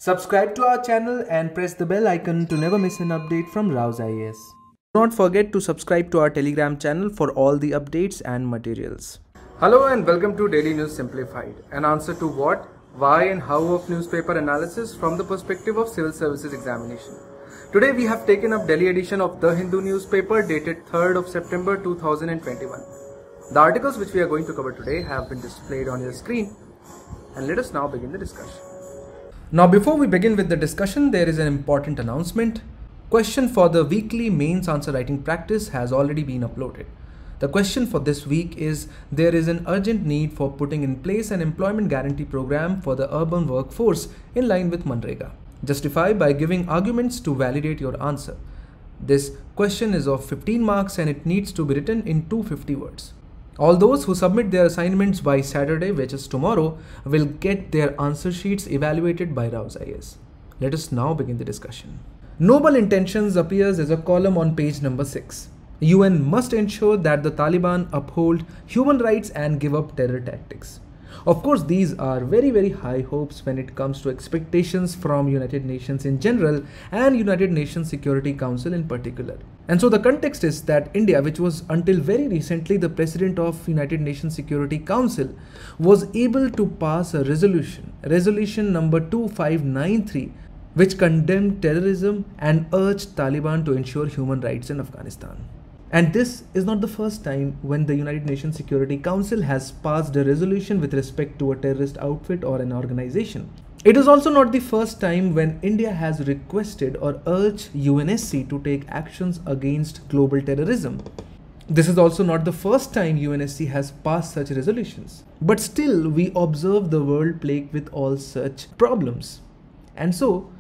Subscribe to our channel and press the bell icon to never miss an update from RAU'S IAS. Do not forget to subscribe to our Telegram channel for all the updates and materials. Hello and welcome to Daily News Simplified, an answer to what, why and how of newspaper analysis from the perspective of civil services examination. Today we have taken up Delhi edition of The Hindu newspaper dated 3rd of September 2021. The articles which we are going to cover today have been displayed on your screen, and let us now begin the discussion. Now before we begin with the discussion, there is an important announcement. Question for the weekly mains answer writing practice has already been uploaded. The question for this week is: there is an urgent need for putting in place an employment guarantee program for the urban workforce in line with Manrega. Justify by giving arguments to validate your answer. This question is of 15 marks and it needs to be written in 250 words. All those who submit their assignments by Saturday, which is tomorrow, will get their answer sheets evaluated by RAU'S IAS. Let us now begin the discussion. Noble Intentions appears as a column on page number 6. UN must ensure that the Taliban uphold human rights and give up terror tactics. Of course, these are very high hopes when it comes to expectations from United Nations in general and United Nations Security Council in particular. And so the context is that India, which was until very recently the president of United Nations Security Council, was able to pass a resolution number 2593, which condemned terrorism and urged Taliban to ensure human rights in Afghanistan. And this is not the first time when the United Nations Security Council has passed a resolution with respect to a terrorist outfit or an organization. It is also not the first time when India has requested or urged UNSC to take actions against global terrorism. This is also not the first time UNSC has passed such resolutions. But still, we observe the world plagued with all such problems. And so,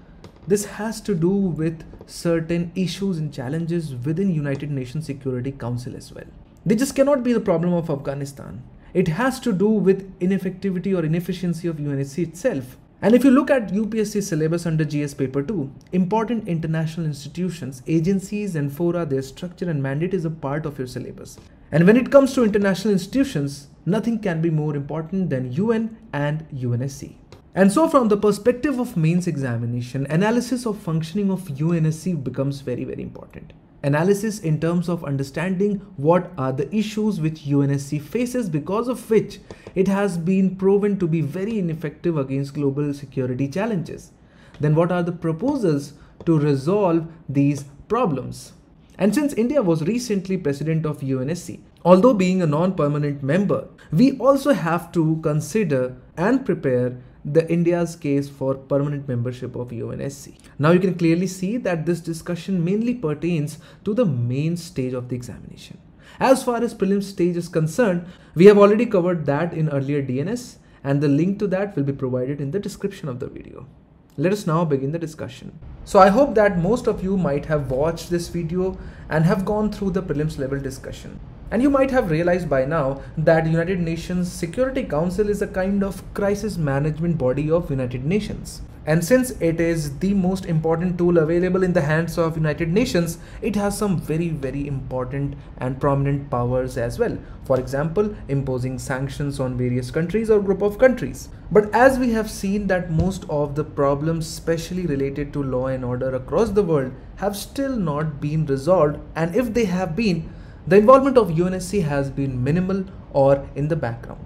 this has to do with certain issues and challenges within United Nations Security Council as well. They just cannot be the problem of Afghanistan. It has to do with ineffectivity or inefficiency of UNSC itself. And if you look at UPSC syllabus under GS paper 2, important international institutions, agencies and fora, their structure and mandate is a part of your syllabus. And when it comes to international institutions, nothing can be more important than UN and UNSC. And so from the perspective of mains examination, analysis of functioning of UNSC becomes very important. Analysis in terms of understanding what are the issues which UNSC faces, because of which it has been proven to be very ineffective against global security challenges. Then what are the proposals to resolve these problems? And since India was recently president of UNSC, although being a non-permanent member, we also have to consider and prepare the India's case for permanent membership of UNSC. Now you can clearly see that this discussion mainly pertains to the main stage of the examination. As far as prelims stage is concerned, we have already covered that in earlier DNS, and the link to that will be provided in the description of the video. Let us now begin the discussion. So I hope that most of you might have watched this video and have gone through the prelims level discussion. And you might have realized by now that United Nations Security Council is a kind of crisis management body of United Nations. And since it is the most important tool available in the hands of United Nations, it has some very important and prominent powers as well. For example, imposing sanctions on various countries or group of countries. But as we have seen that most of the problems, especially related to law and order across the world, have still not been resolved, and if they have been, the involvement of UNSC has been minimal or in the background.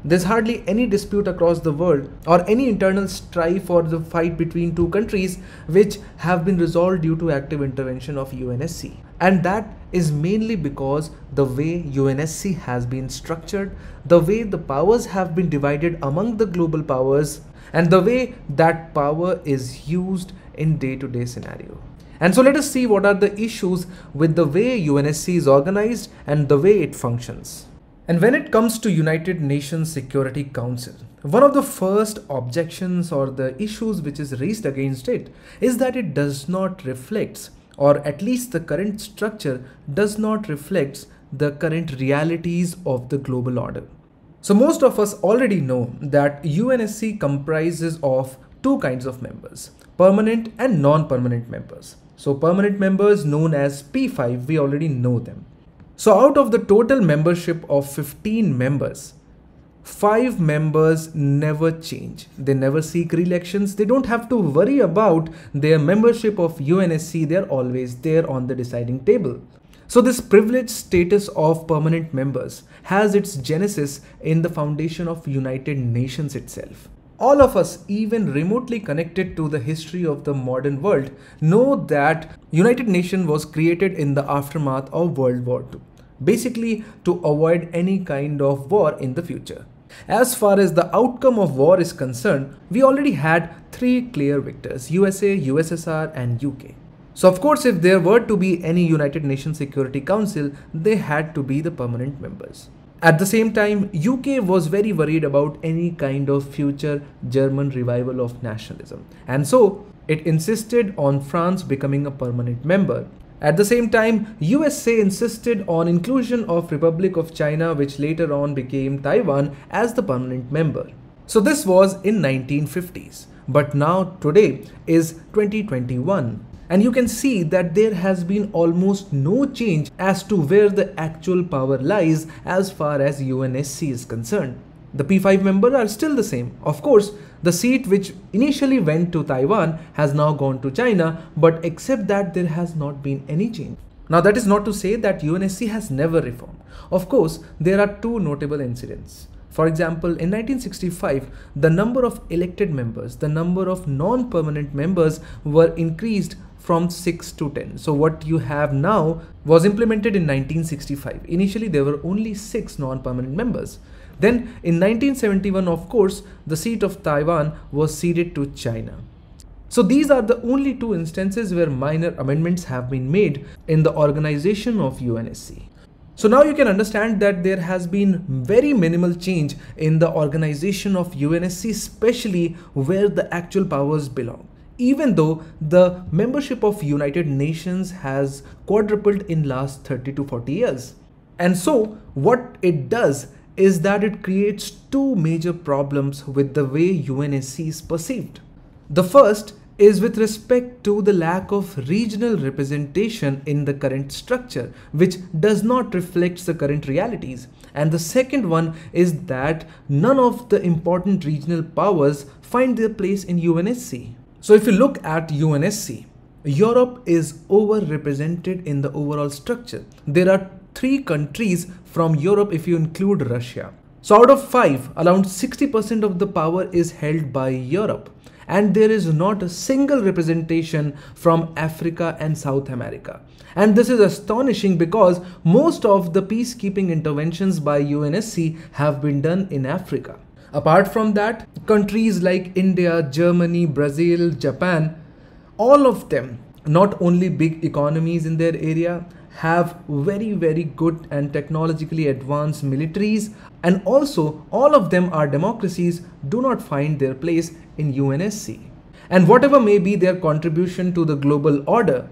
There's hardly any dispute across the world or any internal strife or the fight between two countries which have been resolved due to active intervention of UNSC. And that is mainly because the way UNSC has been structured, the way the powers have been divided among the global powers, and the way that power is used in day-to-day scenario. And so let us see what are the issues with the way UNSC is organized and the way it functions. And when it comes to United Nations Security Council, one of the first objections or the issues which is raised against it is that it does not reflect, or at least the current structure does not reflect, the current realities of the global order. So most of us already know that UNSC comprises of two kinds of members, permanent and non-permanent members. So permanent members known as P5, we already know them. So out of the total membership of 15 members, 5 members never change. They never seek re-elections. They don't have to worry about their membership of UNSC. They're always there on the deciding table. So this privileged status of permanent members has its genesis in the foundation of United Nations itself. All of us, even remotely connected to the history of the modern world, know that United Nations was created in the aftermath of World War II, basically to avoid any kind of war in the future. As far as the outcome of war is concerned, we already had 3 clear victors: USA, USSR and UK. So of course, if there were to be any United Nations Security Council, they had to be the permanent members. At the same time, UK was very worried about any kind of future German revival of nationalism, and so it insisted on France becoming a permanent member. At the same time, USA insisted on inclusion of Republic of China, which later on became Taiwan, as the permanent member. So this was in 1950s, but now today is 2021. And you can see that there has been almost no change as to where the actual power lies as far as UNSC is concerned. The P5 members are still the same. Of course, the seat which initially went to Taiwan has now gone to China, but except that there has not been any change. Now that is not to say that UNSC has never reformed. Of course, there are 2 notable incidents. For example, in 1965, the number of elected members, the number of non-permanent members were increased from 6 to 10. So what you have now was implemented in 1965. Initially, there were only 6 non-permanent members. Then in 1971, of course, the seat of Taiwan was ceded to China. So these are the only 2 instances where minor amendments have been made in the organization of UNSC. So now you can understand that there has been very minimal change in the organization of UNSC, especially where the actual powers belong, even though the membership of United Nations has quadrupled in last 30 to 40 years. And so what it does is that it creates 2 major problems with the way UNSC is perceived. The first is with respect to the lack of regional representation in the current structure, which does not reflect the current realities. And the second one is that none of the important regional powers find their place in UNSC. So if you look at UNSC, Europe is overrepresented in the overall structure. There are 3 countries from Europe if you include Russia. So out of 5, around 60% of the power is held by Europe. And there is not a single representation from Africa and South America. And this is astonishing because most of the peacekeeping interventions by UNSC have been done in Africa. Apart from that, countries like India, Germany, Brazil, Japan, all of them, not only big economies in their area, have very good and technologically advanced militaries, and also all of them are democracies, do not find their place in UNSC. And whatever may be their contribution to the global order,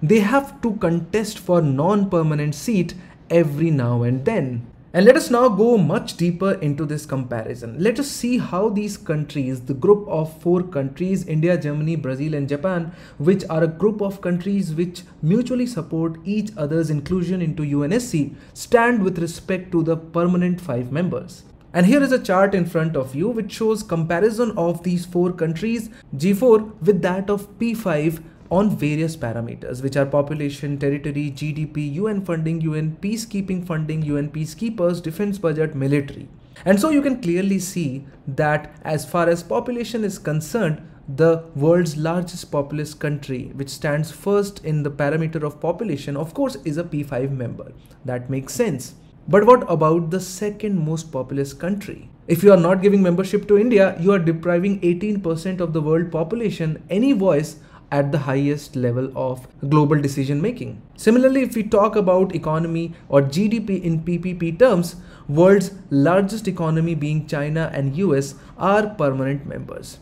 they have to contest for non-permanent seat every now and then. And let us now go much deeper into this comparison. Let us see how these countries, the group of 4 countries, India, Germany, Brazil and Japan, which are a group of countries which mutually support each other's inclusion into UNSC, stand with respect to the permanent 5 members. And here is a chart in front of you which shows comparison of these 4 countries, G4, with that of P5 on various parameters, which are population, territory, GDP, UN funding, UN peacekeeping funding, UN peacekeepers, defense budget, military. And so you can clearly see that as far as population is concerned, the world's largest populous country, which stands first in the parameter of population, of course, is a P5 member. That makes sense. But what about the second most populous country? If you are not giving membership to India, you are depriving 18% of the world population any voice at the highest level of global decision making. Similarly, if we talk about economy or GDP in PPP terms, world's largest economy being China and US are permanent members.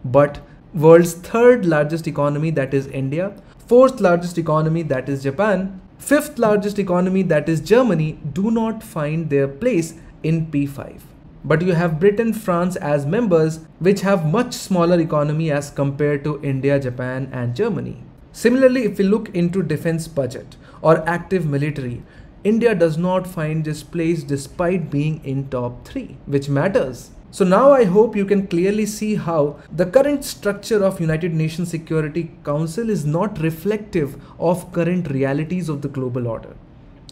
But world's 3rd largest economy, that is India, 4th largest economy, that is Japan, 5th largest economy, that is Germany, do not find their place in P5. But you have Britain, France as members, which have much smaller economy as compared to India, Japan and Germany. Similarly, if we look into defense budget or active military, India does not find this place despite being in top 3, which matters. So now I hope you can clearly see how the current structure of United Nations Security Council is not reflective of current realities of the global order.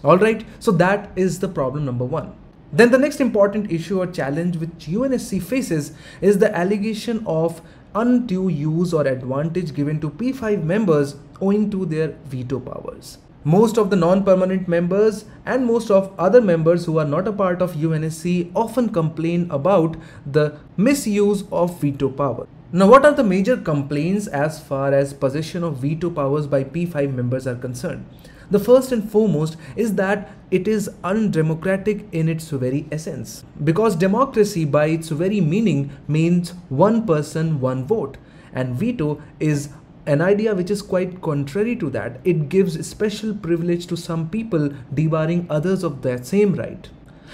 Alright, so that is the problem number 1. Then the next important issue or challenge which UNSC faces is the allegation of undue use or advantage given to P5 members owing to their veto powers. Most of the non-permanent members and most of other members who are not a part of UNSC often complain about the misuse of veto power. Now, what are the major complaints as far as possession of veto powers by P5 members are concerned? The first and foremost is that it is undemocratic in its very essence, because democracy by its very meaning means one person, one vote, and veto is an idea which is quite contrary to that. It gives special privilege to some people, debarring others of that same right.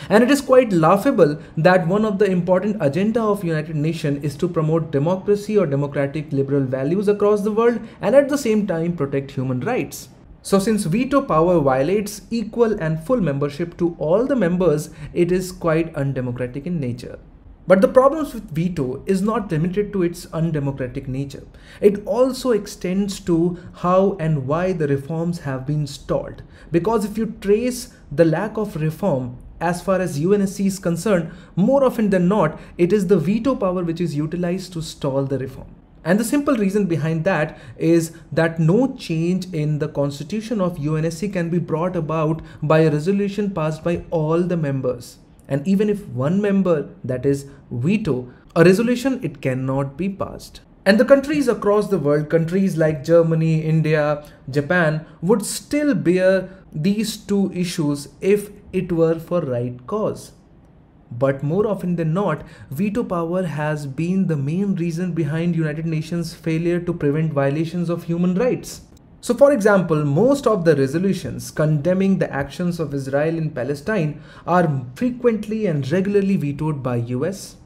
And it is quite laughable that one of the important agenda of United Nations is to promote democracy or democratic liberal values across the world and at the same time protect human rights. So since veto power violates equal and full membership to all the members, it is quite undemocratic in nature. But the problems with veto is not limited to its undemocratic nature. It also extends to how and why the reforms have been stalled. Because if you trace the lack of reform as far as UNSC is concerned, more often than not, it is the veto power which is utilized to stall the reform. And the simple reason behind that is that no change in the constitution of UNSC can be brought about by a resolution passed by all the members. And even if one member, that is veto a resolution, it cannot be passed. And the countries across the world, countries like Germany, India, Japan, would still bear these two issues if it were for right cause. But more often than not, veto power has been the main reason behind United Nations' failure to prevent violations of human rights. So for example, most of the resolutions condemning the actions of Israel in Palestine are frequently and regularly vetoed by US.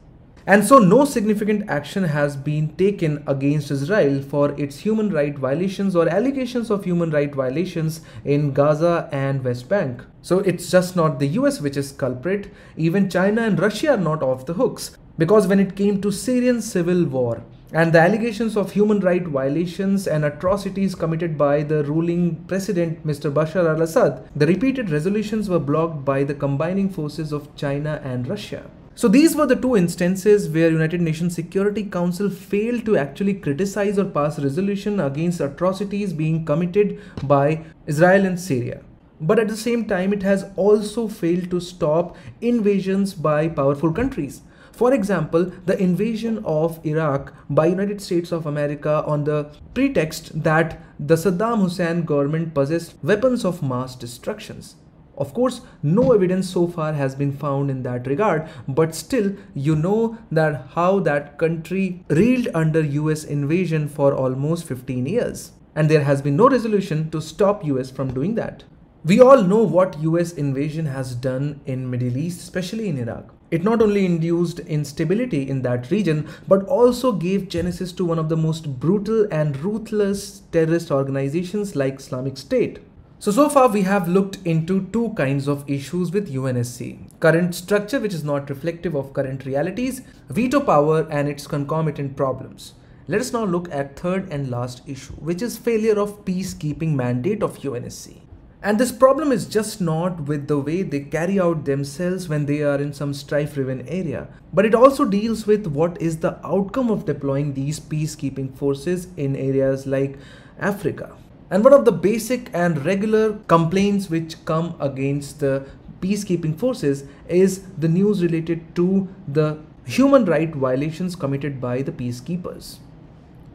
And so no significant action has been taken against Israel for its human rights violations or allegations of human rights violations in Gaza and West Bank. So it's just not the US which is culprit. Even China and Russia are not off the hooks, because when it came to Syrian civil war and the allegations of human rights violations and atrocities committed by the ruling president Mr. Bashar al-Assad, the repeated resolutions were blocked by the combining forces of China and Russia. So these were the two instances where United Nations Security Council failed to actually criticize or pass resolution against atrocities being committed by Israel and Syria. But at the same time, it has also failed to stop invasions by powerful countries. For example, the invasion of Iraq by United States of America on the pretext that the Saddam Hussein government possessed weapons of mass destructions. Of course, no evidence so far has been found in that regard, but still, you know that how that country reeled under US invasion for almost 15 years. And there has been no resolution to stop US from doing that. We all know what US invasion has done in Middle East, especially in Iraq. It not only induced instability in that region, but also gave genesis to one of the most brutal and ruthless terrorist organizations like Islamic State. So far we have looked into two kinds of issues with UNSC. Current structure, which is not reflective of current realities, veto power and its concomitant problems. Let us now look at third and last issue, which is failure of peacekeeping mandate of UNSC. And this problem is just not with the way they carry out themselves when they are in some strife-riven area, but it also deals with what is the outcome of deploying these peacekeeping forces in areas like Africa. And one of the basic and regular complaints which come against the peacekeeping forces is the news related to the human rights violations committed by the peacekeepers.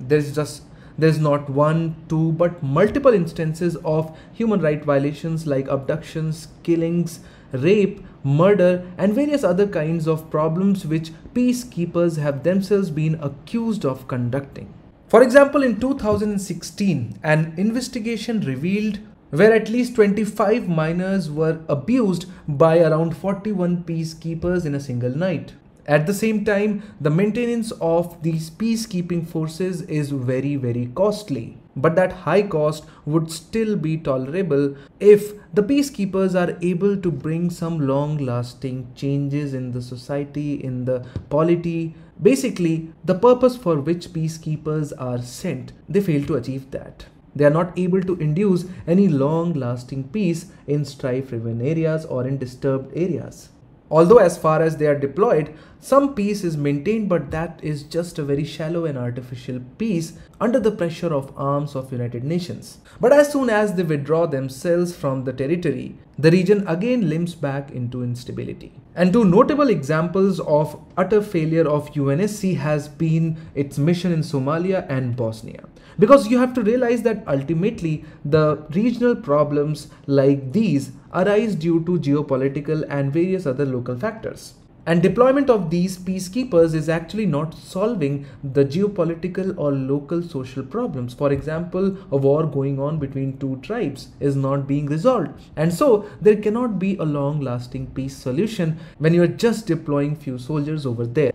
There's not one, two, but multiple instances of human rights violations like abductions, killings, rape, murder, and various other kinds of problems which peacekeepers have themselves been accused of conducting. For example, in 2016, an investigation revealed where at least 25 minors were abused by around 41 peacekeepers in a single night. At the same time, the maintenance of these peacekeeping forces is very, very costly. But that high cost would still be tolerable if the peacekeepers are able to bring some long-lasting changes in the society, in the polity. Basically, the purpose for which peacekeepers are sent, they fail to achieve that. They are not able to induce any long-lasting peace in strife-riven areas or in disturbed areas. Although as far as they are deployed, some peace is maintained, but that is just a very shallow and artificial peace under the pressure of arms of United Nations. But as soon as they withdraw themselves from the territory, the region again limps back into instability. And two notable examples of utter failure of UNSC has been its mission in Somalia and Bosnia. Because you have to realize that ultimately the regional problems like these arise due to geopolitical and various other local factors. And deployment of these peacekeepers is actually not solving the geopolitical or local social problems. For example, a war going on between two tribes is not being resolved. And so there cannot be a long-lasting peace solution when you are just deploying few soldiers over there.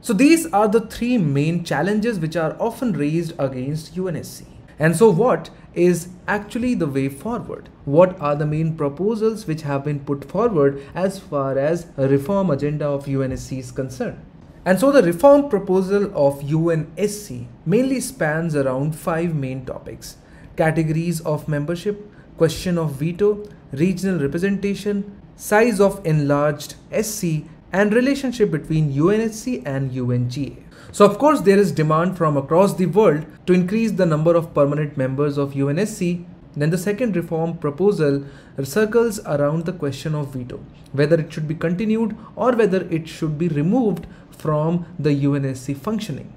So these are the three main challenges which are often raised against UNSC. And so what is actually the way forward? What are the main proposals which have been put forward as far as a reform agenda of UNSC is concerned? And so the reform proposal of UNSC mainly spans around 5 main topics: categories of membership, question of veto, regional representation, size of enlarged SC, and relationship between UNSC and UNGA. So of course there is demand from across the world to increase the number of permanent members of UNSC. Then the second reform proposal circles around the question of veto, whether it should be continued or whether it should be removed from the UNSC functioning.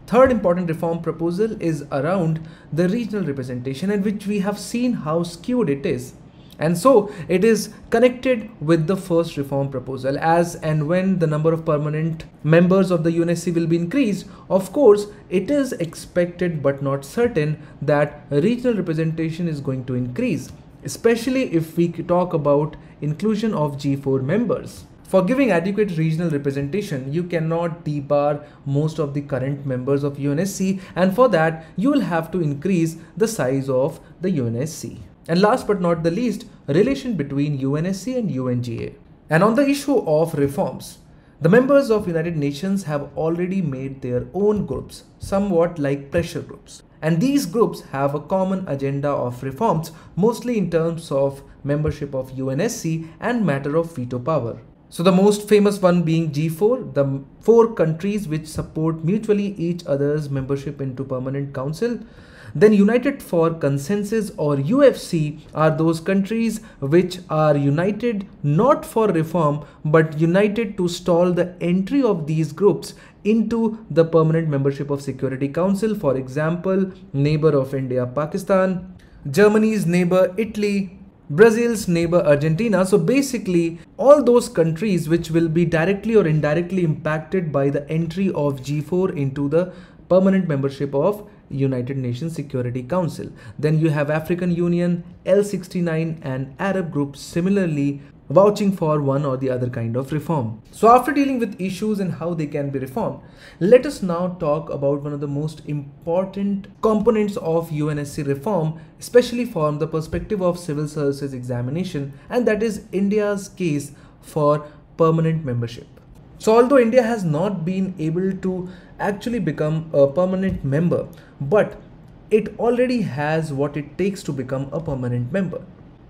Third important reform proposal is around the regional representation, in which we have seen how skewed it is. And so it is connected with the first reform proposal. As and when the number of permanent members of the UNSC will be increased, of course, it is expected but not certain that regional representation is going to increase, especially if we talk about inclusion of G4 members. For giving adequate regional representation, you cannot debar most of the current members of UNSC, and for that you will have to increase the size of the UNSC. And last but not the least, relation between UNSC and UNGA. And on the issue of reforms, the members of United Nations have already made their own groups, somewhat like pressure groups. And these groups have a common agenda of reforms, mostly in terms of membership of UNSC and matter of veto power. So the most famous one being G4, the 4 countries which support mutually each other's membership into Permanent Council. Then United for Consensus, or UFC, are those countries which are united not for reform but united to stall the entry of these groups into the permanent membership of Security Council. For example, neighbor of India, Pakistan, Germany's neighbor, Italy, Brazil's neighbor, Argentina. So basically all those countries which will be directly or indirectly impacted by the entry of G4 into the permanent membership of United Nations Security Council. Then you have African Union, L69 and Arab groups similarly vouching for one or the other kind of reform. So after dealing with issues and how they can be reformed, let us now talk about one of the most important components of UNSC reform, especially from the perspective of civil services examination, and that is India's case for permanent membership. So although India has not been able to actually become a permanent member, but it already has what it takes to become a permanent member.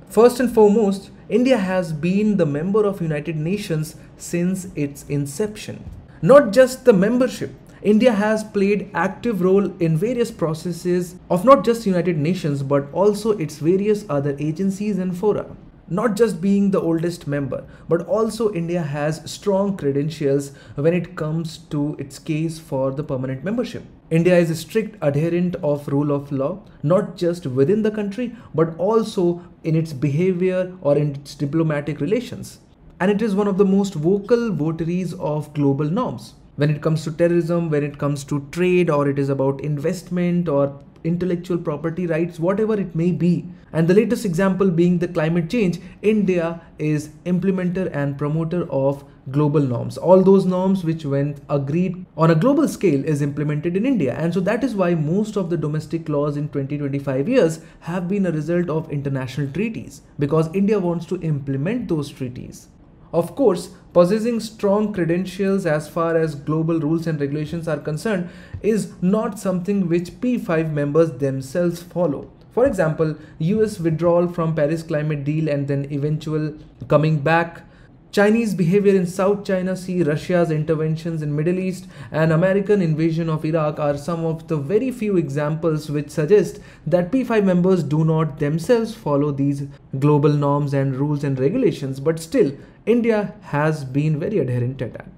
First and foremost, India has been the member of United Nations since its inception. Not just the membership, India has played active role in various processes of not just United Nations but also its various other agencies and fora. Not just being the oldest member, but also India has strong credentials when it comes to its case for the permanent membership. India is a strict adherent of rule of law, not just within the country, but also in its behavior or in its diplomatic relations. And it is one of the most vocal votaries of global norms. When it comes to terrorism, when it comes to trade, or it is about investment or intellectual property rights, whatever it may be. And the latest example being the climate change, India is implementer and promoter of global norms. All those norms which when agreed on a global scale is implemented in India. And so that is why most of the domestic laws in 20-25 years have been a result of international treaties, because India wants to implement those treaties. Of course, possessing strong credentials as far as global rules and regulations are concerned is not something which P5 members themselves follow. For example, US withdrawal from Paris Climate Deal and then eventual coming back, Chinese behavior in South China Sea, Russia's interventions in Middle East, and American invasion of Iraq are some of the very few examples which suggest that P5 members do not themselves follow these global norms and rules and regulations, but still India has been very adherent to that.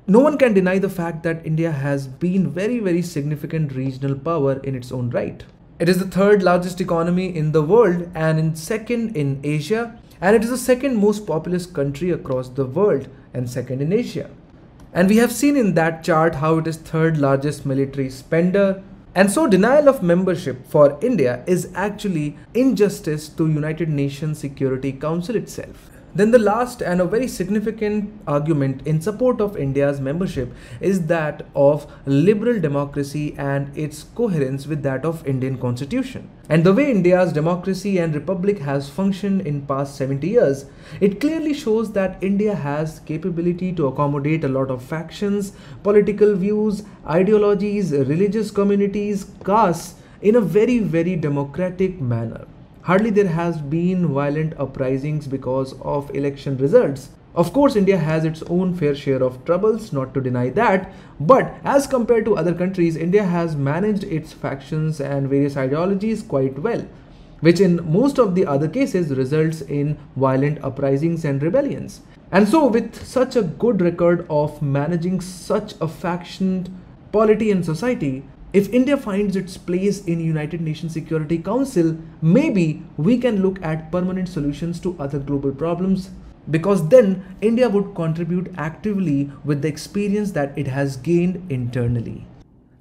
No one can deny the fact that India has been very significant regional power in its own right. It is the third largest economy in the world and in second in Asia, and it is the second most populous country across the world and second in Asia. And we have seen in that chart how it is third largest military spender. And so denial of membership for India is actually injustice to United Nations Security Council itself. Then the last and a very significant argument in support of India's membership is that of liberal democracy and its coherence with that of Indian Constitution. And the way India's democracy and republic has functioned in past 70 years, it clearly shows that India has capability to accommodate a lot of factions, political views, ideologies, religious communities, castes in a very democratic manner. Hardly there has been violent uprisings because of election results. Of course, India has its own fair share of troubles, not to deny that, but as compared to other countries, India has managed its factions and various ideologies quite well, which in most of the other cases results in violent uprisings and rebellions. And so with such a good record of managing such a factioned polity and society, if India finds its place in United Nations Security Council, maybe we can look at permanent solutions to other global problems, because then India would contribute actively with the experience that it has gained internally.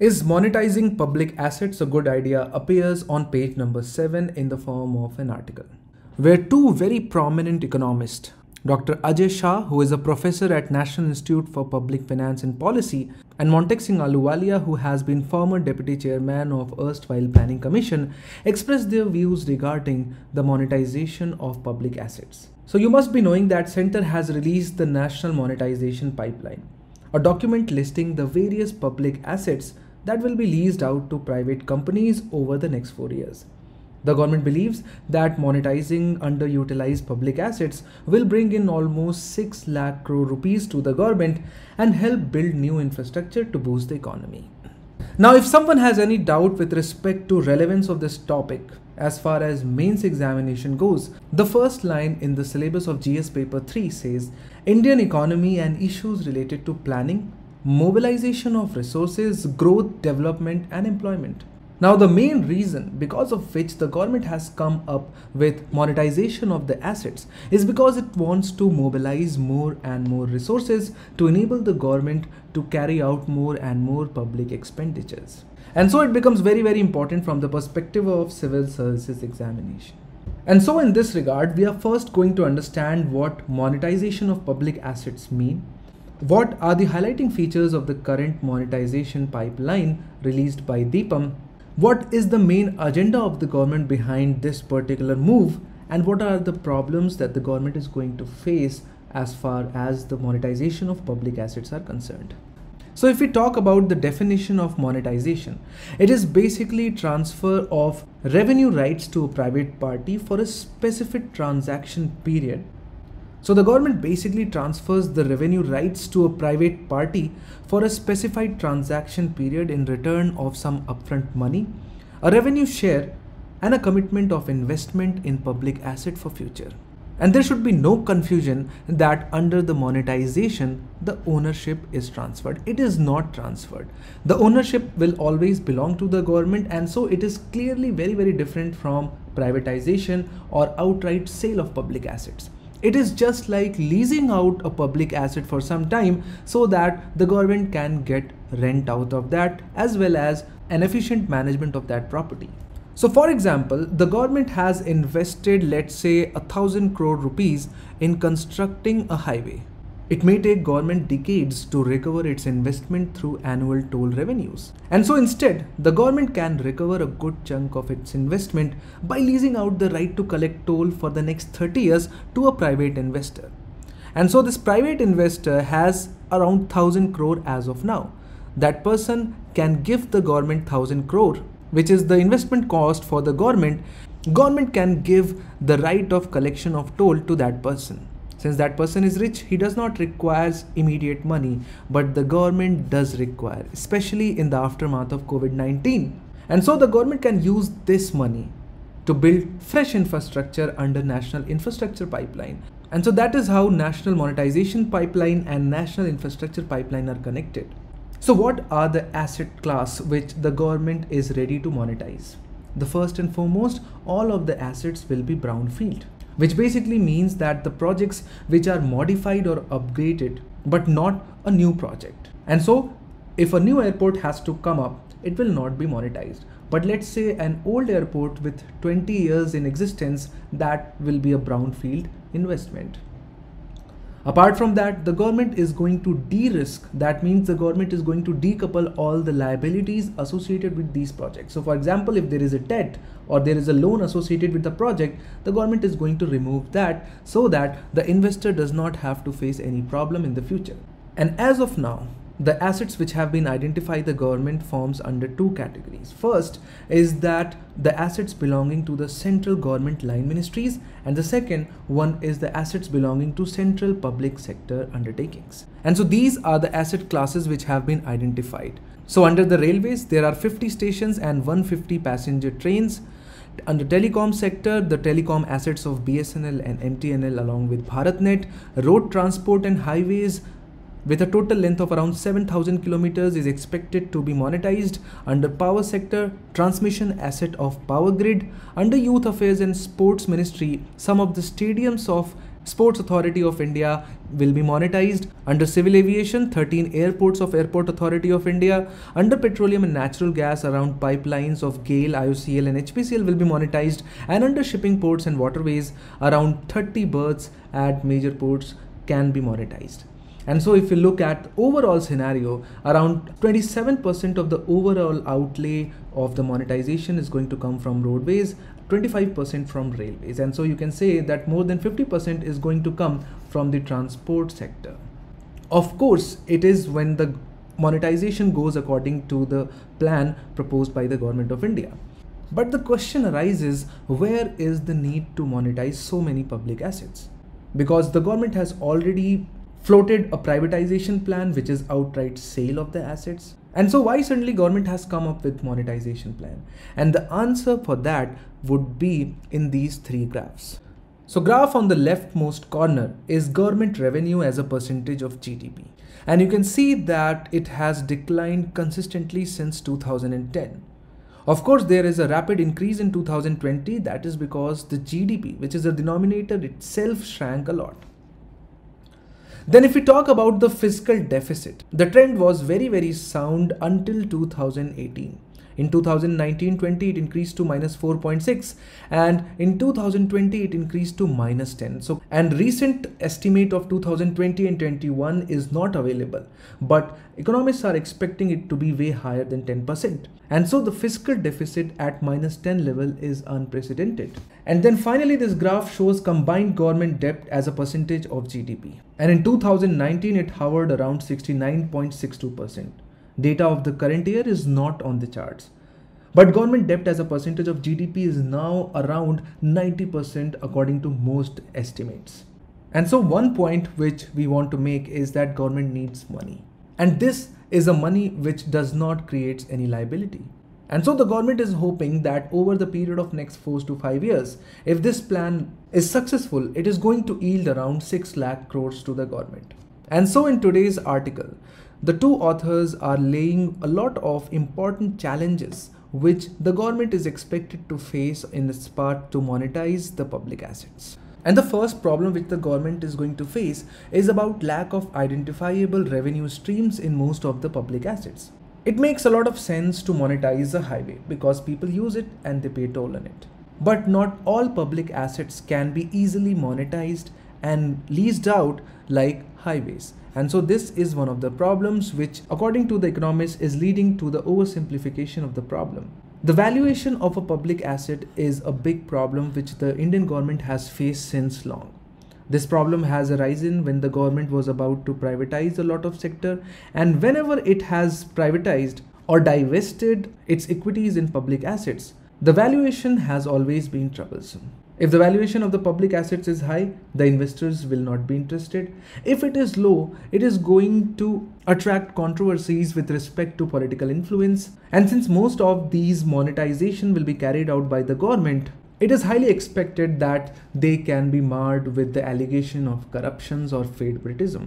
Is monetizing public assets a good idea? Appears on page number 7 in the form of an article, where two very prominent economists, Dr. Ajay Shah, who is a professor at National Institute for Public Finance and Policy, and Montek Singh Ahluwalia, who has been former deputy chairman of erstwhile Planning Commission, expressed their views regarding the monetization of public assets. So you must be knowing that Center has released the National Monetization Pipeline, a document listing the various public assets that will be leased out to private companies over the next 4 years. The government believes that monetizing underutilized public assets will bring in almost 6 lakh crore rupees to the government and help build new infrastructure to boost the economy. Now, if someone has any doubt with respect to relevance of this topic as far as mains examination goes, the first line in the syllabus of GS paper 3 says Indian economy and issues related to planning, mobilization of resources, growth, development and employment. Now, the main reason because of which the government has come up with monetization of the assets is because it wants to mobilize more and more resources to enable the government to carry out more and more public expenditures. And so it becomes very important from the perspective of civil services examination. And so in this regard, we are first going to understand what monetization of public assets mean. What are the highlighting features of the current monetization pipeline released by DIPAM? What is the main agenda of the government behind this particular move, and what are the problems that the government is going to face as far as the monetization of public assets are concerned? So if we talk about the definition of monetization, it is basically transfer of revenue rights to a private party for a specific transaction period. So the government basically transfers the revenue rights to a private party for a specified transaction period in return of some upfront money, a revenue share, and a commitment of investment in public asset for future. And there should be no confusion that under the monetization, the ownership is transferred. It is not transferred. The ownership will always belong to the government, and so it is clearly very different from privatization or outright sale of public assets. It is just like leasing out a public asset for some time so that the government can get rent out of that as well as an efficient management of that property. So for example, the government has invested, let's say, 1,000 crore rupees in constructing a highway. It may take government decades to recover its investment through annual toll revenues. And so instead, the government can recover a good chunk of its investment by leasing out the right to collect toll for the next 30 years to a private investor. And so this private investor has around 1000 crore as of now. That person can give the government 1000 crore, which is the investment cost for the government. Government can give the right of collection of toll to that person. Since that person is rich, he does not require immediate money, but the government does require, especially in the aftermath of COVID-19. And so the government can use this money to build fresh infrastructure under National Infrastructure Pipeline. And so that is how National Monetization Pipeline and National Infrastructure Pipeline are connected. So what are the asset class which the government is ready to monetize? The first and foremost, all of the assets will be brownfield, which basically means that the projects which are modified or upgraded, but not a new project. And so if a new airport has to come up, it will not be monetized. But let's say an old airport with 20 years in existence, that will be a brownfield investment. Apart from that, the government is going to de-risk. That means the government is going to decouple all the liabilities associated with these projects. So for example, if there is a debt or there is a loan associated with the project, the government is going to remove that so that the investor does not have to face any problem in the future. And as of now, the assets which have been identified, the government forms under two categories. First is that the assets belonging to the central government line ministries, and the second one is the assets belonging to central public sector undertakings. And so these are the asset classes which have been identified. So under the railways, there are 50 stations and 150 passenger trains. Under telecom sector, the telecom assets of BSNL and MTNL along with BharatNet. Road transport and highways with a total length of around 7,000 kilometers is expected to be monetized. Under power sector, transmission asset of power grid. Under youth affairs and sports ministry, some of the stadiums of Sports Authority of India will be monetized. Under civil aviation, 13 airports of Airport Authority of India. Under petroleum and natural gas, around pipelines of GAIL, IOCL and HPCL will be monetized. And under shipping ports and waterways, around 30 berths at major ports can be monetized. And so if you look at the overall scenario, around 27% of the overall outlay of the monetization is going to come from roadways, 25% from railways. And so you can say that more than 50% is going to come from the transport sector. Of course, it is when the monetization goes according to the plan proposed by the Government of India. But the question arises, where is the need to monetize so many public assets? Because the government has already floated a privatization plan, which is outright sale of the assets. And so why suddenly government has come up with monetization plan? And the answer for that would be in these three graphs. So graph on the leftmost corner is government revenue as a percentage of GDP. And you can see that it has declined consistently since 2010. Of course, there is a rapid increase in 2020. That is because the GDP, which is the denominator itself, shrank a lot. Then if we talk about the fiscal deficit, the trend was very sound until 2018. In 2019-20 it increased to minus 4.6 and in 2020 it increased to minus 10. So and recent estimate of 2020 and 21 is not available, but economists are expecting it to be way higher than 10%. And so the fiscal deficit at minus 10 level is unprecedented. And then finally this graph shows combined government debt as a percentage of GDP. And in 2019 it hovered around 69.62%. Data of the current year is not on the charts. But government debt as a percentage of GDP is now around 90% according to most estimates. And so one point which we want to make is that government needs money. And this is a money which does not create any liability. And so the government is hoping that over the period of next 4 to 5 years, if this plan is successful, it is going to yield around 6 lakh crores to the government. And so in today's article, the two authors are laying a lot of important challenges which the government is expected to face in its part to monetize the public assets. And the first problem which the government is going to face is about lack of identifiable revenue streams in most of the public assets. It makes a lot of sense to monetize a highway because people use it and they pay toll on it. But not all public assets can be easily monetized, and leased out like highways. And so this is one of the problems which, according to the economists, is leading to the oversimplification of the problem. The valuation of a public asset is a big problem which the Indian government has faced since long. This problem has arisen when the government was about to privatize a lot of sector, and whenever it has privatized or divested its equities in public assets, the valuation has always been troublesome. If the valuation of the public assets is high, the investors will not be interested. If it is low, it is going to attract controversies with respect to political influence. And since most of these monetization will be carried out by the government, it is highly expected that they can be marred with the allegation of corruptions or favoritism.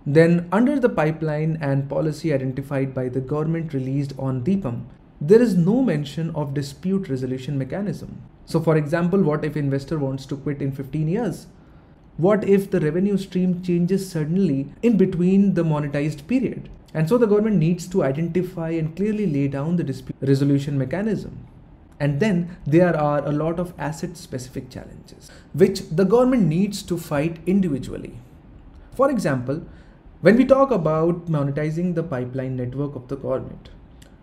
Then, under the pipeline and policy identified by the government released on Deepam, there is no mention of dispute resolution mechanism. So for example, what if investor wants to quit in 15 years? What if the revenue stream changes suddenly in between the monetized period? And so the government needs to identify and clearly lay down the dispute resolution mechanism. And then there are a lot of asset specific challenges which the government needs to fight individually. For example, when we talk about monetizing the pipeline network of the government,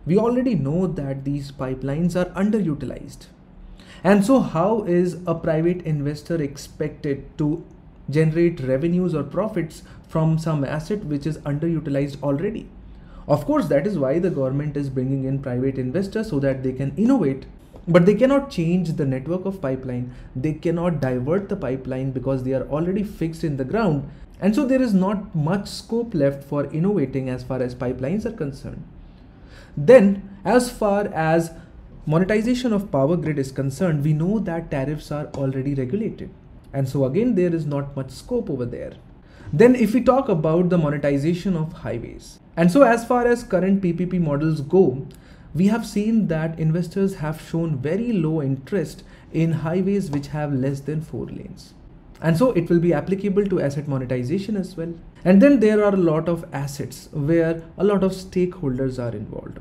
we already know that these pipelines are underutilized. And so how is a private investor expected to generate revenues or profits from some asset which is underutilized already? Of course, that is why the government is bringing in private investors so that they can innovate. But they cannot change the network of pipeline. They cannot divert the pipeline because they are already fixed in the ground. And so there is not much scope left for innovating as far as pipelines are concerned. Then, as far as monetization of power grid is concerned, we know that tariffs are already regulated. And so again, there is not much scope over there. Then if we talk about the monetization of highways, and so as far as current PPP models go, we have seen that investors have shown very low interest in highways which have less than 4 lanes. And so it will be applicable to asset monetization as well. And then there are a lot of assets where a lot of stakeholders are involved.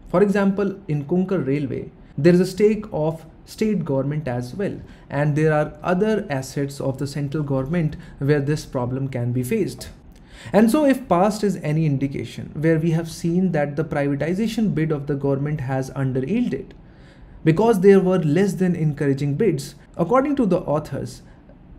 For example, in Konkar Railway, there is a stake of state government as well. And there are other assets of the central government where this problem can be faced. And so if past is any indication, where we have seen that the privatization bid of the government has under-yielded because there were less than encouraging bids, according to the authors,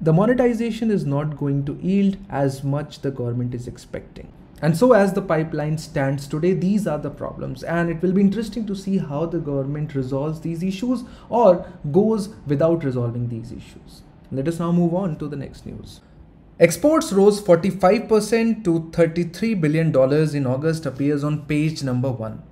the monetization is not going to yield as much the government is expecting. And so as the pipeline stands today, these are the problems, and it will be interesting to see how the government resolves these issues or goes without resolving these issues. Let us now move on to the next news. Exports rose 45% to $33 billion in August appears on page number 1.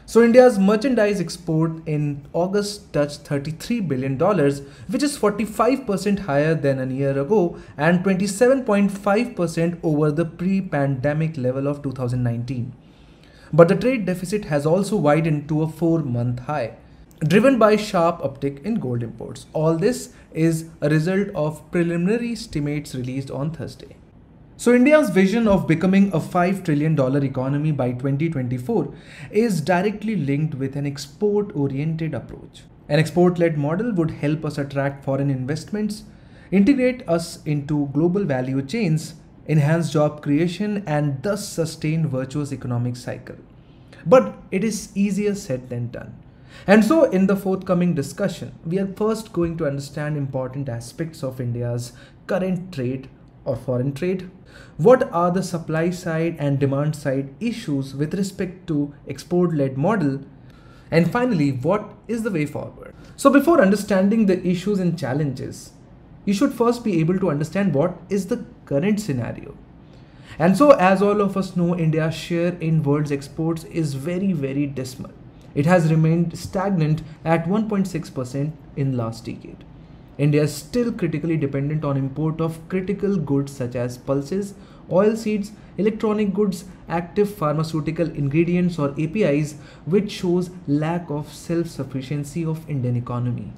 So India's merchandise export in August touched $33 billion, which is 45% higher than a year ago and 27.5% over the pre-pandemic level of 2019. But the trade deficit has also widened to a 4-month high, driven by sharp uptick in gold imports. All this is a result of preliminary estimates released on Thursday. So India's vision of becoming a $5 trillion economy by 2024 is directly linked with an export-oriented approach. An export-led model would help us attract foreign investments, integrate us into global value chains, enhance job creation, and thus sustain virtuous economic cycle. But it is easier said than done. And so in the forthcoming discussion, we are first going to understand important aspects of India's current trade or foreign trade. What are the supply side and demand side issues with respect to export-led model? And finally, what is the way forward? So before understanding the issues and challenges, you should first be able to understand what is the current scenario. And so as all of us know, India's share in world's exports is very, very dismal. It has remained stagnant at 1.6% in last decade. India is still critically dependent on import of critical goods such as pulses, oilseeds, electronic goods, active pharmaceutical ingredients or APIs, which shows lack of self-sufficiency of Indian economy.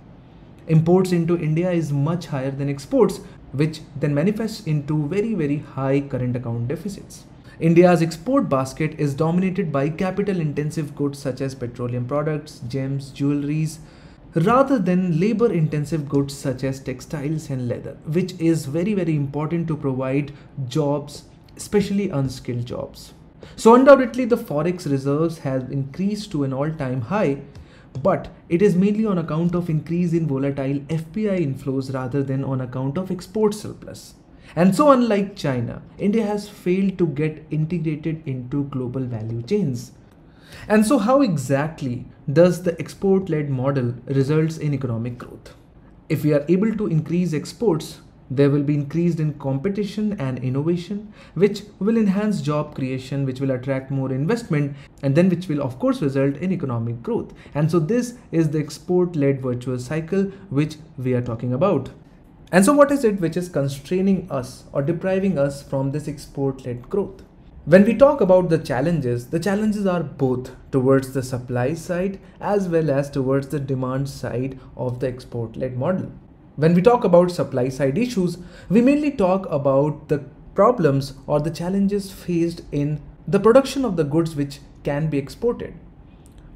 Imports into India is much higher than exports, which then manifests into very, very high current account deficits. India's export basket is dominated by capital-intensive goods such as petroleum products, gems, jewelries, rather than labor intensive goods such as textiles and leather, which is very, very important to provide jobs, especially unskilled jobs. So undoubtedly the forex reserves have increased to an all-time high, but it is mainly on account of increase in volatile FPI inflows rather than on account of export surplus. And so unlike China, India has failed to get integrated into global value chains. And so how exactly does the export-led model results in economic growth? If we are able to increase exports, there will be increased in competition and innovation, which will enhance job creation, which will attract more investment, and then which will of course result in economic growth. And so this is the export-led virtuous cycle which we are talking about. And so what is it which is constraining us or depriving us from this export-led growth? When we talk about the challenges are both towards the supply side as well as towards the demand side of the export-led model. When we talk about supply side issues, we mainly talk about the problems or the challenges faced in the production of the goods which can be exported.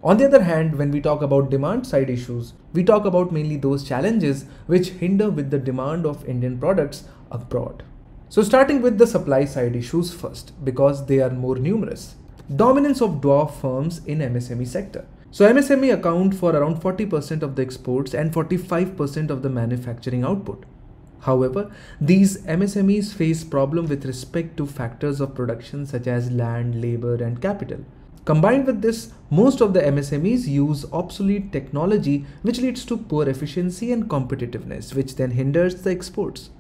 On the other hand, when we talk about demand side issues, we talk about mainly those challenges which hinder with the demand of Indian products abroad. So starting with the supply side issues first, because they are more numerous. Dominance of dwarf firms in MSME sector. So MSME account for around 40% of the exports and 45% of the manufacturing output. However, these MSMEs face problem with respect to factors of production such as land, labor and capital. Combined with this, most of the MSMEs use obsolete technology which leads to poor efficiency and competitiveness, which then hinders the exports.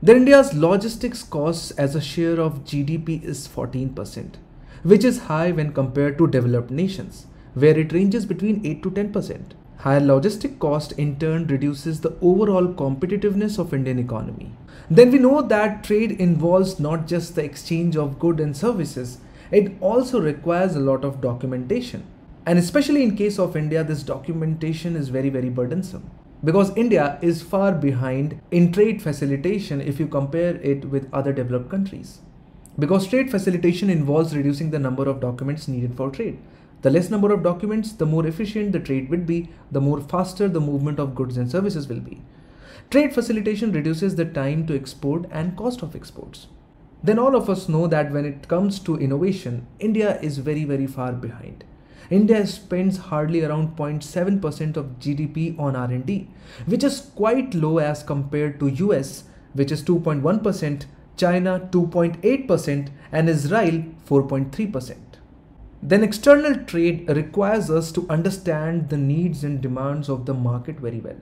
Then India's logistics costs as a share of GDP is 14%, which is high when compared to developed nations, where it ranges between 8 to 10%. Higher logistic cost in turn reduces the overall competitiveness of Indian economy. Then we know that trade involves not just the exchange of goods and services, it also requires a lot of documentation. And especially in case of India, this documentation is very, very burdensome. Because India is far behind in trade facilitation if you compare it with other developed countries. Because trade facilitation involves reducing the number of documents needed for trade. The less number of documents, the more efficient the trade would be, the more faster the movement of goods and services will be. Trade facilitation reduces the time to export and cost of exports. Then all of us know that when it comes to innovation, India is very, very far behind. India spends hardly around 0.7% of GDP on R&D, which is quite low as compared to US, which is 2.1%, China 2.8% and Israel 4.3%. Then external trade requires us to understand the needs and demands of the market very well.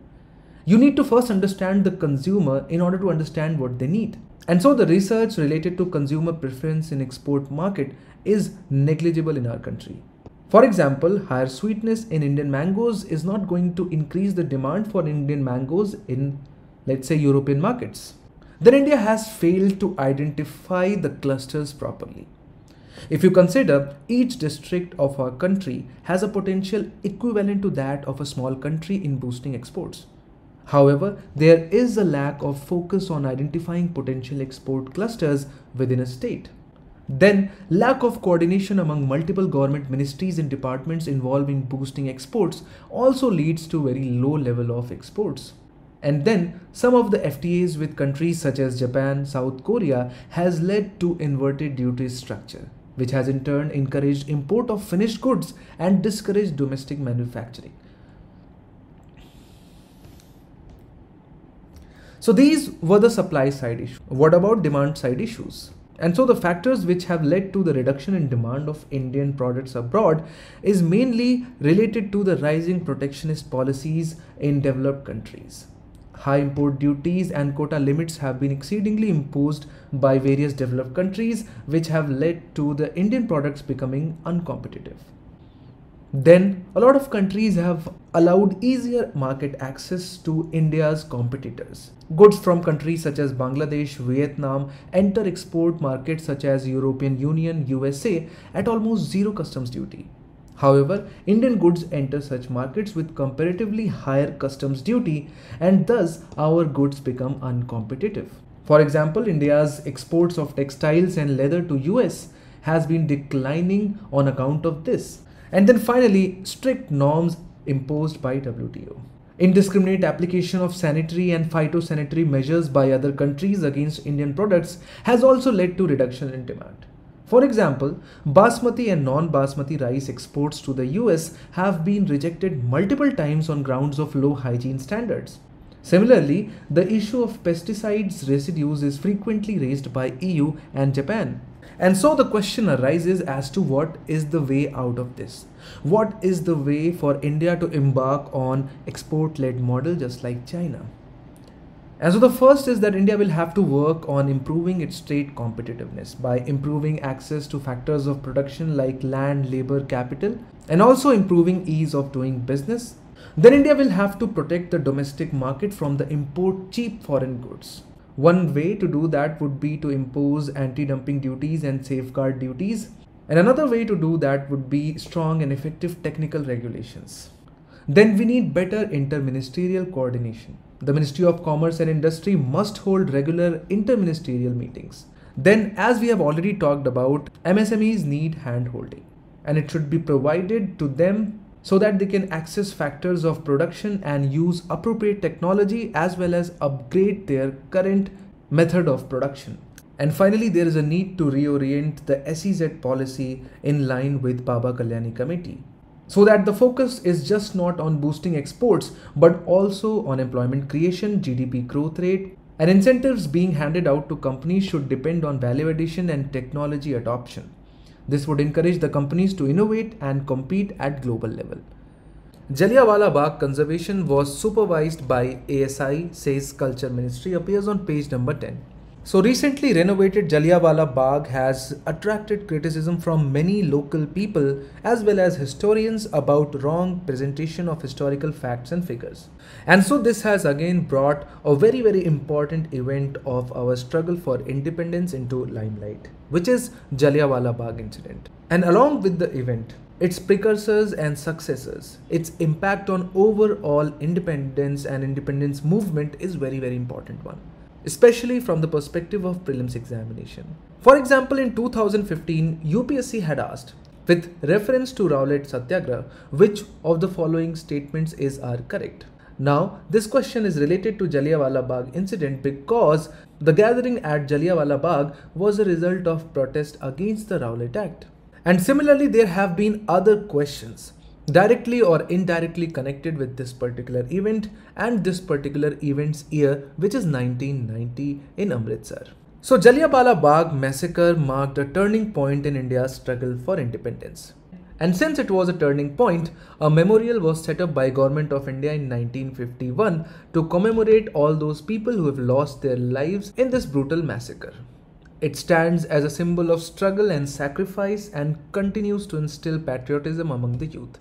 You need to first understand the consumer in order to understand what they need. And so the research related to consumer preference in export market is negligible in our country. For example, higher sweetness in Indian mangoes is not going to increase the demand for Indian mangoes in, let's say, European markets. Then India has failed to identify the clusters properly. If you consider each district of our country has a potential equivalent to that of a small country in boosting exports. However, there is a lack of focus on identifying potential export clusters within a state. Then, lack of coordination among multiple government ministries and departments involved in boosting exports also leads to very low level of exports. And then, some of the FTAs with countries such as Japan, South Korea has led to inverted duty structure, which has in turn encouraged import of finished goods and discouraged domestic manufacturing. So these were the supply side issues. What about demand side issues? And so the factors which have led to the reduction in demand of Indian products abroad is mainly related to the rising protectionist policies in developed countries. High import duties and quota limits have been exceedingly imposed by various developed countries, which have led to the Indian products becoming uncompetitive. Then a lot of countries have allowed easier market access to India's competitors. Goods from countries such as Bangladesh, Vietnam enter export markets such as European Union, USA at almost zero customs duty. However, Indian goods enter such markets with comparatively higher customs duty, and thus our goods become uncompetitive. For example, India's exports of textiles and leather to US has been declining on account of this. And then finally, strict norms imposed by WTO. Indiscriminate application of sanitary and phytosanitary measures by other countries against Indian products has also led to reduction in demand. For example, basmati and non-basmati rice exports to the US have been rejected multiple times on grounds of low hygiene standards. Similarly, the issue of pesticides residues is frequently raised by EU and Japan. And so the question arises as to what is the way out of this? What is the way for India to embark on export-led model just like China? And so the first is that India will have to work on improving its trade competitiveness by improving access to factors of production like land, labor, capital, and also improving ease of doing business. Then India will have to protect the domestic market from the import cheap foreign goods. One way to do that would be to impose anti-dumping duties and safeguard duties. And another way to do that would be strong and effective technical regulations. Then we need better interministerial coordination. The Ministry of Commerce and Industry must hold regular interministerial meetings. Then, as we have already talked about, MSMEs need hand-holding, and it should be provided to them so that they can access factors of production and use appropriate technology as well as upgrade their current method of production. And finally, there is a need to reorient the SEZ policy in line with Baba Kalyani Committee, so that the focus is just not on boosting exports, but also on employment creation, GDP growth rate, and incentives being handed out to companies should depend on value addition and technology adoption. This would encourage the companies to innovate and compete at global level. Jallianwala Bagh conservation was supervised by ASI, says Culture Ministry, appears on page number 10. So recently renovated Jallianwala Bagh has attracted criticism from many local people as well as historians about wrong presentation of historical facts and figures. And so this has again brought a very important event of our struggle for independence into limelight, which is Jallianwala Bagh incident. And along with the event, its precursors and successors, its impact on overall independence and independence movement is very important one, especially from the perspective of prelims examination. For example, in 2015, UPSC had asked, with reference to Rowlatt Satyagraha, which of the following statements are correct? Now, this question is related to Jallianwala Bagh incident because the gathering at Jallianwala Bagh was a result of protest against the Rowlatt Act. And similarly, there have been other questions directly or indirectly connected with this particular event and this particular event's year, which is 1990 in Amritsar. So Jallianwala Bagh massacre marked a turning point in India's struggle for independence. And since it was a turning point, a memorial was set up by Government of India in 1951 to commemorate all those people who have lost their lives in this brutal massacre. It stands as a symbol of struggle and sacrifice and continues to instill patriotism among the youth.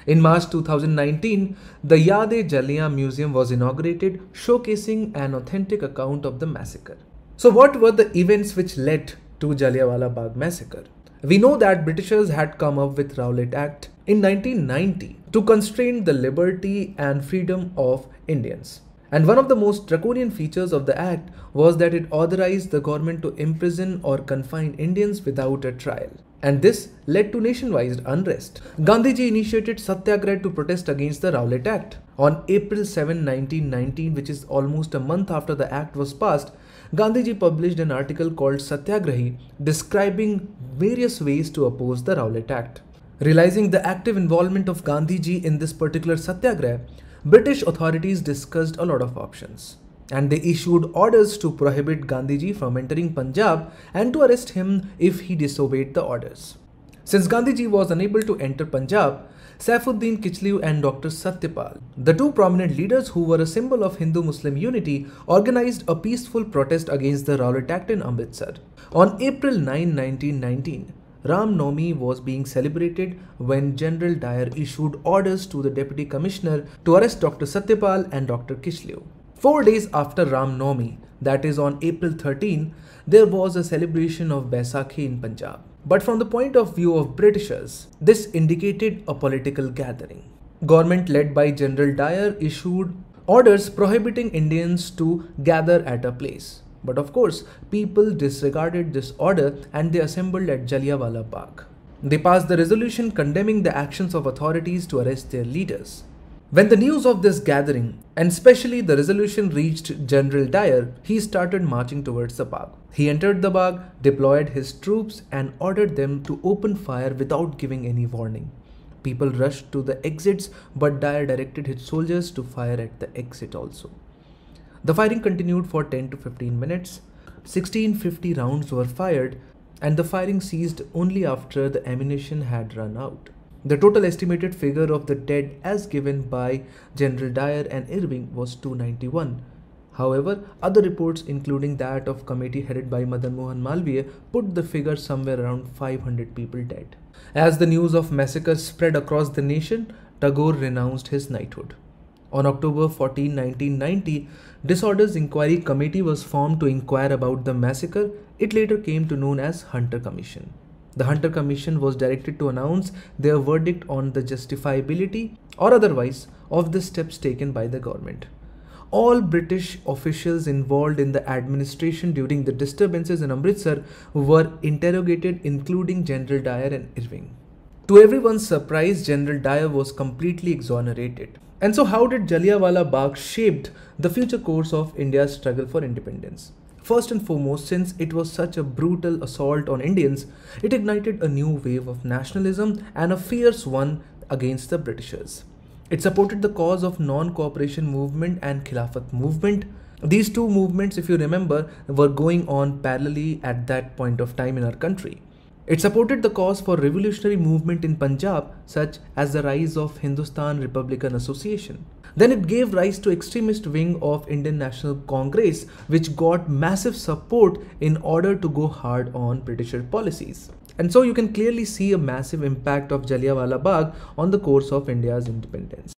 In March 2019, the Yaad-e-Jallian Museum was inaugurated, showcasing an authentic account of the massacre. So what were the events which led to Jallianwala Bagh massacre? We know that Britishers had come up with Rowlatt Act in 1990 to constrain the liberty and freedom of Indians. And one of the most draconian features of the act was that it authorized the government to imprison or confine Indians without a trial. And this led to nationwide unrest. Gandhiji initiated Satyagraha to protest against the Rowlatt Act. On April 7, 1919, which is almost a month after the act was passed, Gandhiji published an article called Satyagrahi describing various ways to oppose the Rowlatt Act. Realizing the active involvement of Gandhiji in this particular Satyagraha, British authorities discussed a lot of options, and they issued orders to prohibit Gandhiji from entering Punjab and to arrest him if he disobeyed the orders. Since Gandhiji was unable to enter Punjab, Saifuddin Kichlew and Dr. Satyapal, the two prominent leaders who were a symbol of Hindu-Muslim unity, organized a peaceful protest against the Rowlatt Act in Amritsar. On April 9, 1919, Ram Navami was being celebrated when General Dyer issued orders to the Deputy Commissioner to arrest Dr. Satyapal and Dr. Kichlew. 4 days after Ram Navami, that is on April 13, there was a celebration of Baisakhi in Punjab. But from the point of view of Britishers, this indicated a political gathering. Government led by General Dyer issued orders prohibiting Indians to gather at a place. But of course, people disregarded this order and they assembled at Jallianwala Bagh. They passed the resolution condemning the actions of authorities to arrest their leaders. When the news of this gathering, and especially the resolution, reached General Dyer, he started marching towards the Bagh. He entered the Bagh, deployed his troops and ordered them to open fire without giving any warning. People rushed to the exits, but Dyer directed his soldiers to fire at the exit also. The firing continued for 10 to 15 minutes. 1650 rounds were fired and the firing ceased only after the ammunition had run out. The total estimated figure of the dead as given by General Dyer and Irving was 291. However, other reports including that of committee headed by Madan Mohan Malviya put the figure somewhere around 500 people dead. As the news of massacre spread across the nation, Tagore renounced his knighthood. On October 14, 1990, Disorders Inquiry Committee was formed to inquire about the massacre. It later came to known as Hunter Commission. The Hunter Commission was directed to announce their verdict on the justifiability or otherwise of the steps taken by the government. All British officials involved in the administration during the disturbances in Amritsar were interrogated, including General Dyer and Irving. To everyone's surprise, General Dyer was completely exonerated. And so how did Jallianwala Bagh shaped the future course of India's struggle for independence? First and foremost, since it was such a brutal assault on Indians, it ignited a new wave of nationalism and a fierce one against the Britishers. It supported the cause of non-cooperation movement and Khilafat movement. These two movements, if you remember, were going on parallelly at that point of time in our country. It supported the cause for revolutionary movement in Punjab, such as the rise of Hindustan Republican Association. Then it gave rise to extremist wing of Indian National Congress, which got massive support in order to go hard on Britisher policies. And so you can clearly see a massive impact of Jallianwala Bagh on the course of India's independence.